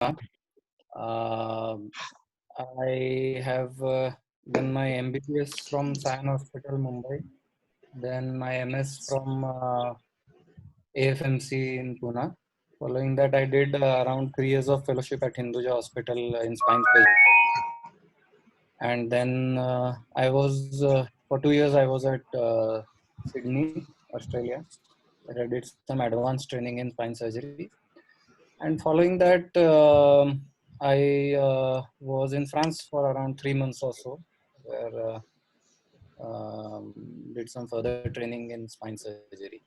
Uh, I have done my MBBS from Sion Hospital, Mumbai. Then my MS from AFMC in Pune. Following that, I did around 3 years of fellowship at Hinduja Hospital in spine surgery. And then I was for 2 years I was at Sydney, Australia, where I did some advanced training in spine surgery. And following that, I was in France for around 3 months or so, where did some further training in spine surgery.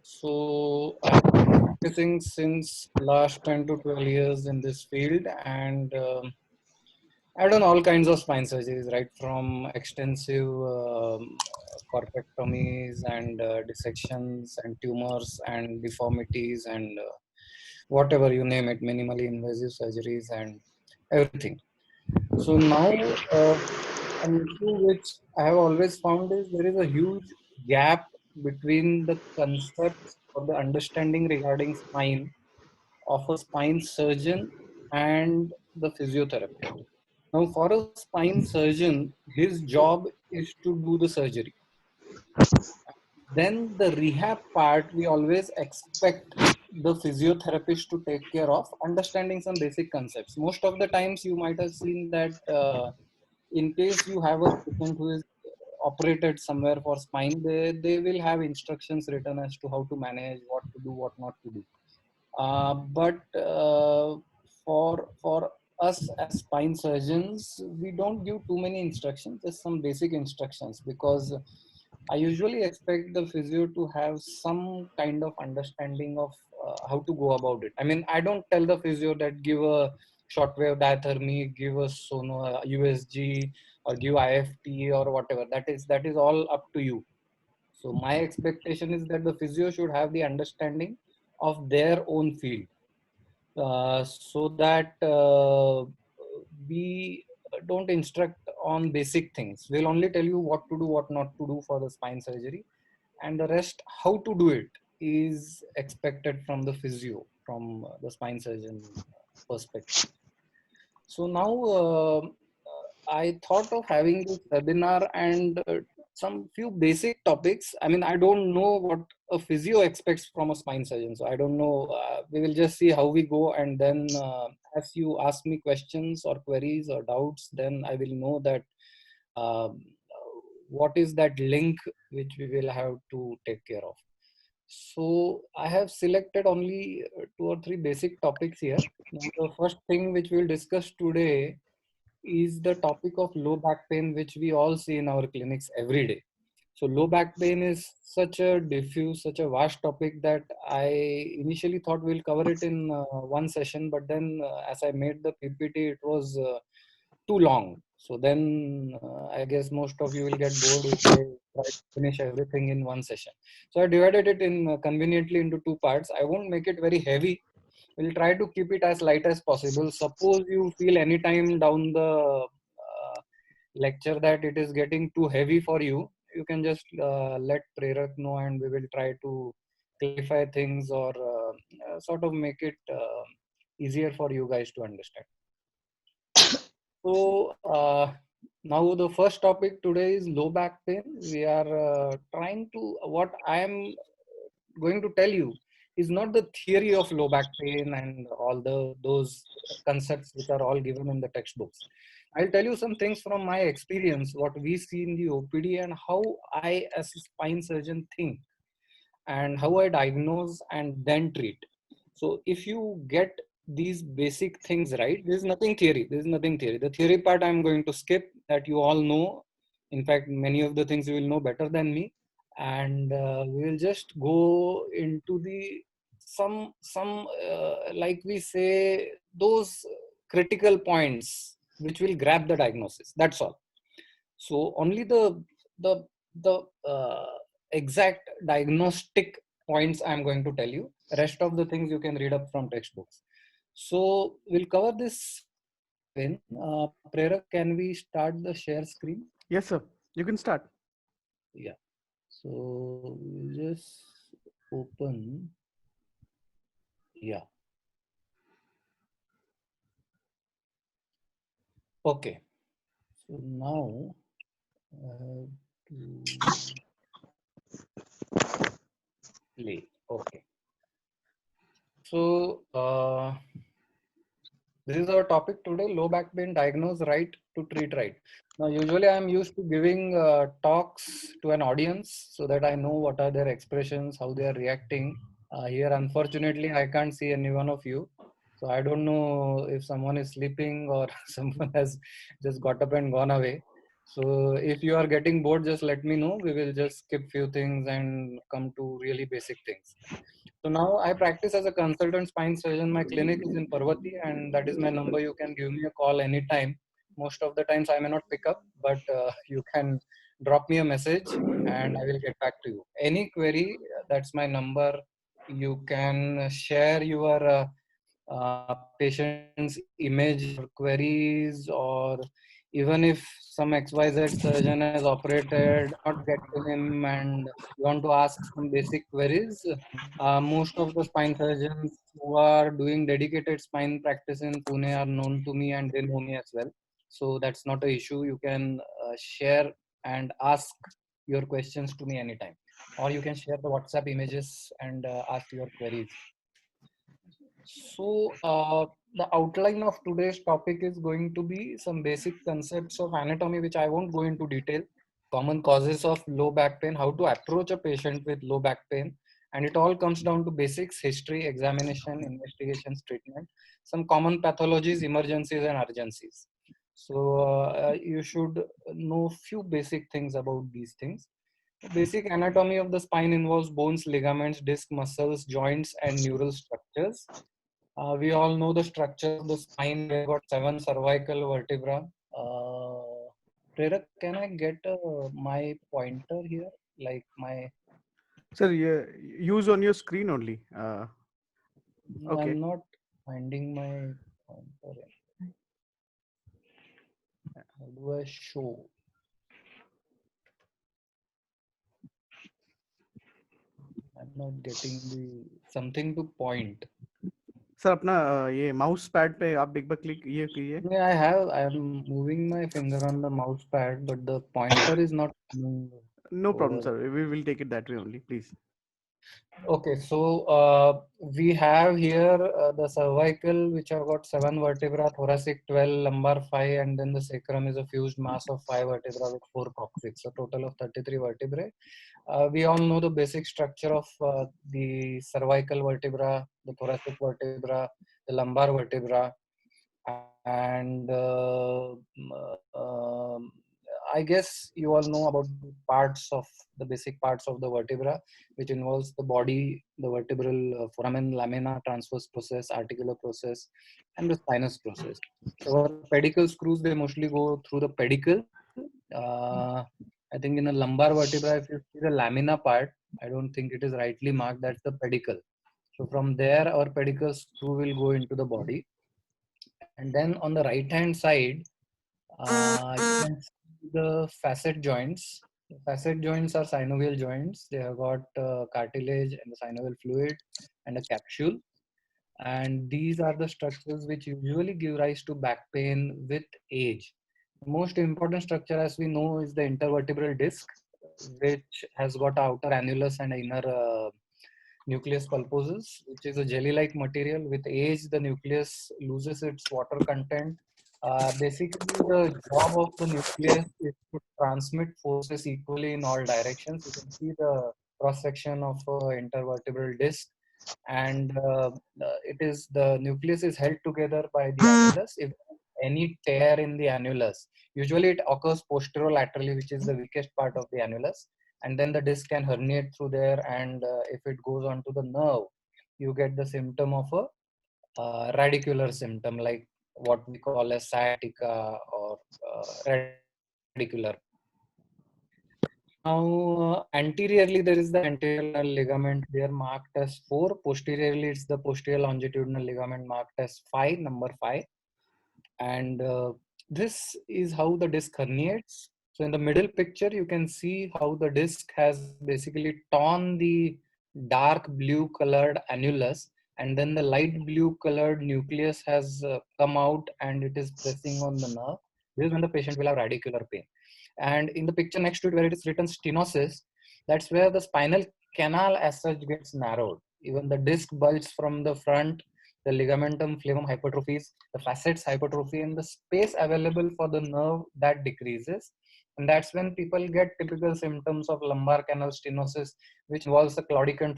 So I've been practicing since last 10 to 12 years in this field, and I've done all kinds of spine surgeries, right from extensive corpectomies and dissections and tumors and deformities and whatever you name it, minimally invasive surgeries and everything. So now, an issue which I have always found is there is a huge gap between the concepts or the understanding regarding spine of a spine surgeon and the physiotherapist. Now, for a spine surgeon, his job is to do the surgery. Then the rehab part, we always expect the physiotherapist to take care of, understanding some basic concepts. Most of the times, you might have seen that in case you have a patient who is operated somewhere for spine, they will have instructions written as to how to manage, what to do, what not to do. But for us as spine surgeons, we don't give too many instructions, just some basic instructions, because I usually expect the physio to have some kind of understanding of how to go about it. I mean, I don't tell the physio that give a shortwave diathermy, give a sono USG, or give IFT or whatever. That is all up to you. So my expectation is that the physio should have the understanding of their own field, so that we don't instruct on basic things. We'll only tell you what to do, what not to do for the spine surgery, and the rest, how to do it, is expected from the physio, from the spine surgeon perspective. So now I thought of having this webinar and some few basic topics. I mean, I don't know what a physio expects from a spine surgeon. So I don't know. We will just see how we go. And then as you ask me questions or queries or doubts, then I will know that um, what is that link which we will have to take care of. So I have selected only two or three basic topics here. Now, the first thing which we'll discuss today is the topic of low back pain, which we all see in our clinics every day. So low back pain is such a diffuse, such a vast topic that I initially thought we'll cover it in one session, but then as I made the PPT, it was too long. So then I guess most of you will get bored if I try to finish everything in one session. So I divided it in conveniently into two parts. I won't make it very heavy. We'll try to keep it as light as possible. Suppose you feel anytime down the lecture that it is getting too heavy for you, you can just let Prerak know, and we will try to clarify things or sort of make it easier for you guys to understand. So now the first topic today is low back pain. We are trying to, what I am going to tell you is not the theory of low back pain and all those concepts which are all given in the textbooks. I'll tell you some things from my experience, what we see in the OPD and how I as a spine surgeon think and how I diagnose and then treat. So if you get these basic things right, there's nothing theory. There's nothing theory. The theory part I'm going to skip, that you all know. In fact, many of the things you will know better than me, and we will just go into the like we say, those critical points which will grab the diagnosis. That's all. So only the the exact diagnostic points I'm going to tell you. Rest of the things you can read up from textbooks. So we'll cover this in. Prerak, can we start the share screen? Yes, sir. You can start. Yeah. So we'll just open. Yeah. Okay. So now, to play. Okay. So, this is our topic today, low back pain, diagnose right to treat right. Now, usually I'm used to giving talks to an audience so that I know what are their expressions, how they are reacting. Here, unfortunately, I can't see any one of you. So I don't know if someone is sleeping or someone has just got up and gone away. So if you are getting bored, just let me know. We will just skip few things and come to really basic things. So now I practice as a consultant spine surgeon. My clinic is in Parvati, and that is my number. You can give me a call anytime. Most of the times I may not pick up, but you can drop me a message and I will get back to you. Any query, that's my number. You can share your patient's image or queries, or even if some XYZ surgeon has operated, not get to him and you want to ask some basic queries, most of the spine surgeons who are doing dedicated spine practice in Pune are known to me and they know me as well. So that's not an issue. You can share and ask your questions to me anytime. Or you can share the WhatsApp images and ask your queries. So, the outline of today's topic is going to be some basic concepts of anatomy, which I won't go into detail. Common causes of low back pain, how to approach a patient with low back pain, and it all comes down to basics: history, examination, investigations, treatment, some common pathologies, emergencies, and urgencies. So, you should know few basic things about these things. Basic anatomy of the spine involves bones, ligaments, disc, muscles, joints, and neural structures. We all know the structure of the spine. We have got 7 cervical vertebra. Prerak, can I get my pointer here? Like my, Sir, use on your screen only. Okay. I'm not finding my pointer. How do I show? I'm not getting the something to point. Sir अपना ये mouse pad पे आप एक बार click ये कीजिए. Yeah, I have. I'm moving my finger on the mouse pad, but the pointer is not coming No problem, over. sir. We will take it that way only, please. Okay, so we have here the cervical, which have got 7 vertebra, thoracic 12, lumbar 5, and then the sacrum is a fused mass of 5 vertebra with 4 coccyx, so total of 33 vertebrae. We all know the basic structure of the cervical vertebra, the thoracic vertebra, the lumbar vertebra, and I guess you all know about the parts of the basic parts of the vertebra, which involves the body, the vertebral foramen, lamina, transverse process, articular process, and the spinous process. So our pedicle screws, they mostly go through the pedicle. I think in a lumbar vertebra, if you see the lamina part, I don't think it is rightly marked. That's the pedicle. So from there, our pedicle screw will go into the body. And then on the right hand side, you can see the facet joints. The facet joints are synovial joints. They have got cartilage and the synovial fluid and a capsule. And these are the structures which usually give rise to back pain with age. The most important structure, as we know, is the intervertebral disc, which has got outer annulus and inner nucleus pulposus, which is a jelly-like material. With age, the nucleus loses its water content. Basically, the job of the nucleus is to transmit forces equally in all directions. You can see the cross section of intervertebral disc, and it is the nucleus is held together by the annulus. If any tear in the annulus, usually it occurs posterolaterally, which is the weakest part of the annulus, and then the disc can herniate through there, and if it goes on to the nerve, you get the symptom of a radicular symptom, like what we call as sciatica or radicular. Now, anteriorly, there is the anterior ulnar ligament. They are marked as 4. Posteriorly, it's the posterior longitudinal ligament marked as 5, number 5. And this is how the disc herniates. So in the middle picture, you can see how the disc has basically torn the dark blue colored annulus, and then the light blue colored nucleus has come out and it is pressing on the nerve. This is when the patient will have radicular pain. And in the picture next to it, where it is written stenosis, that's where the spinal canal as such gets narrowed. Even the disc bulges from the front, the ligamentum flavum hypertrophies, the facets hypertrophy, and the space available for the nerve that decreases. And that's when people get typical symptoms of lumbar canal stenosis, which involves the claudican.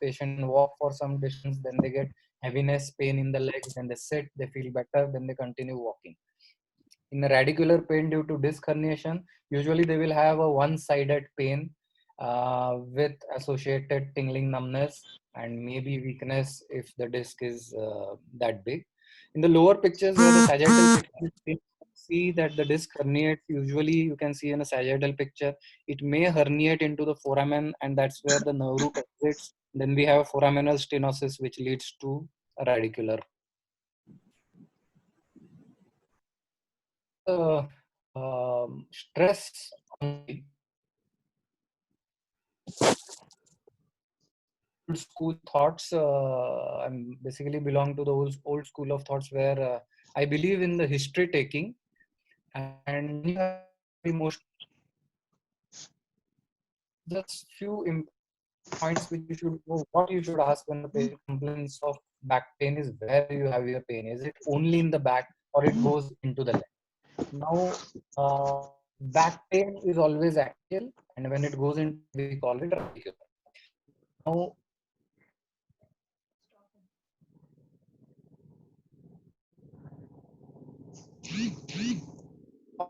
Patient walk for some distance, then they get heaviness, pain in the legs, then they sit, they feel better, then they continue walking. In a radicular pain due to disc herniation, usually they will have a one-sided pain with associated tingling numbness and maybe weakness if the disc is that big. In the lower pictures where the sagittal picture is seen, see that the disc herniates. Usually you can see in a sagittal picture, it may herniate into the foramen, and that's where the nerve root exits. Then we have foraminal stenosis, which leads to a radicular. Stress on old school thoughts. I'm basically belong to the old school of thoughts where I believe in the history taking, and when you have emotion, just few points which you should know. What you should ask when the patient complains of back pain is where you have your pain. Is it only in the back or it goes into the leg? Now, back pain is always axial, and when it goes into we call it radicular. Now,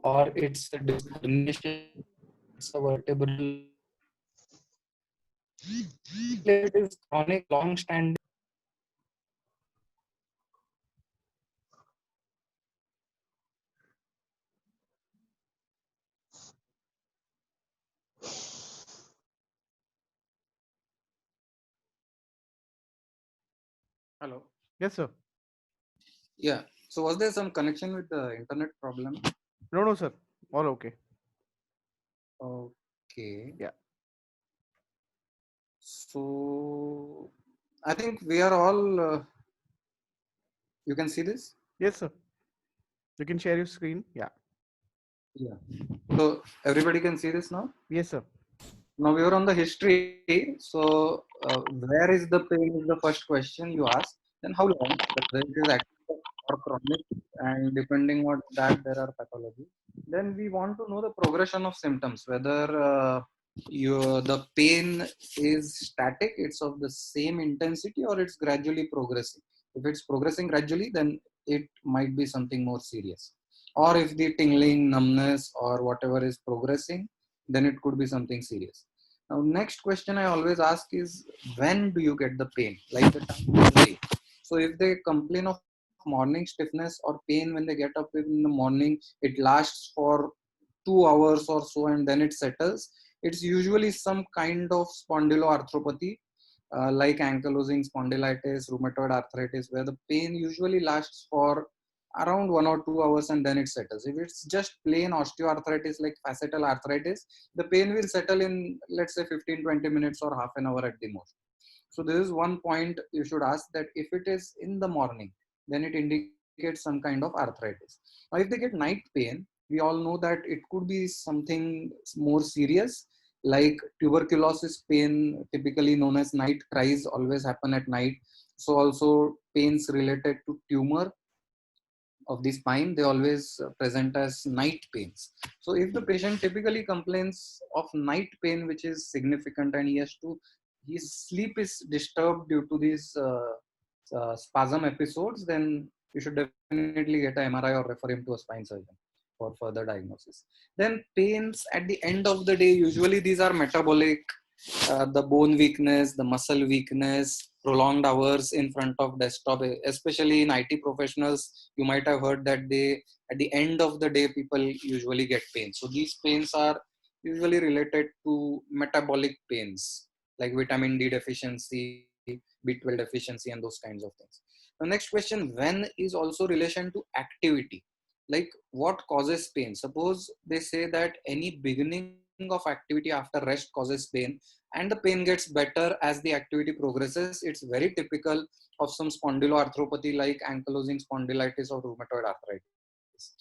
or it's a disc herniation, it's a vertebral. It is chronic, long-standing. Hello. Yes, sir. Yeah. So was there some connection with the internet problem? No, no, sir. All okay. Okay. Yeah. So I think we are all. You can see this. Yes, sir. You can share your screen. Yeah. Yeah. So everybody can see this now. Yes, sir. Now we are on the history. So where is the pain is the first question you ask. Then how long? Whether it is active or chronic, and depending on that there are pathologies. Then we want to know the progression of symptoms. Whether the pain is static, it's of the same intensity, or it's gradually progressing. If it's progressing gradually, then it might be something more serious. Or if the tingling, numbness, or whatever is progressing, then it could be something serious. Now, next question I always ask is, when do you get the pain? Like the time of day. So if they complain of morning stiffness or pain when they get up in the morning, it lasts for 2 hours or so and then it settles. It's usually some kind of spondyloarthropathy, like ankylosing spondylitis, rheumatoid arthritis, where the pain usually lasts for around 1 or 2 hours and then it settles. If it's just plain osteoarthritis like facetal arthritis, the pain will settle in, let's say, 15-20 minutes or half an hour at the most. So this is one point you should ask, that if it is in the morning, then it indicates some kind of arthritis. Now, if they get night pain, we all know that it could be something more serious, like tuberculosis pain, typically known as night cries, always happen at night. So also pains related to tumor of the spine, they always present as night pains. So if the patient typically complains of night pain, which is significant, and his sleep is disturbed due to these spasm episodes, then you should definitely get an MRI or refer him to a spine surgeon for further diagnosis. Then pains at the end of the day, usually these are metabolic, the bone weakness, the muscle weakness, prolonged hours in front of desktop, especially in IT professionals. You might have heard that at the end of the day, people usually get pain. So these pains are usually related to metabolic pains like vitamin D deficiency, B12 deficiency, and those kinds of things. The next question, when, is also relation to activity. Like what causes pain? Suppose they say that any beginning of activity after rest causes pain, and the pain gets better as the activity progresses. It's very typical of some spondyloarthropathy like ankylosing spondylitis or rheumatoid arthritis.